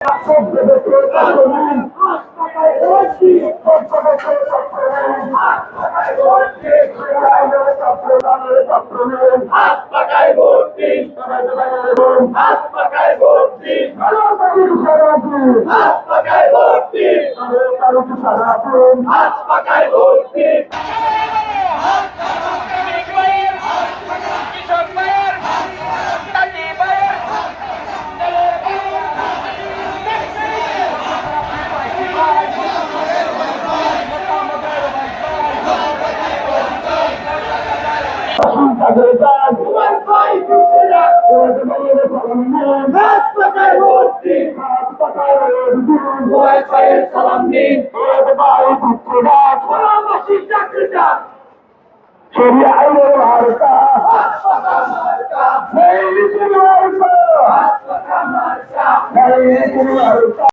হাত পাকায় ভোট দিন, হাত পাকায় ভোট দিন, হাত পাকায় ভোট দিন, হাত পাকায় ভোট দিন। সালাম দিন শরিয়া আইনের মার্কা মার্কা, এই নীতির মার্কা মার্কা, এই নীতির মার্কা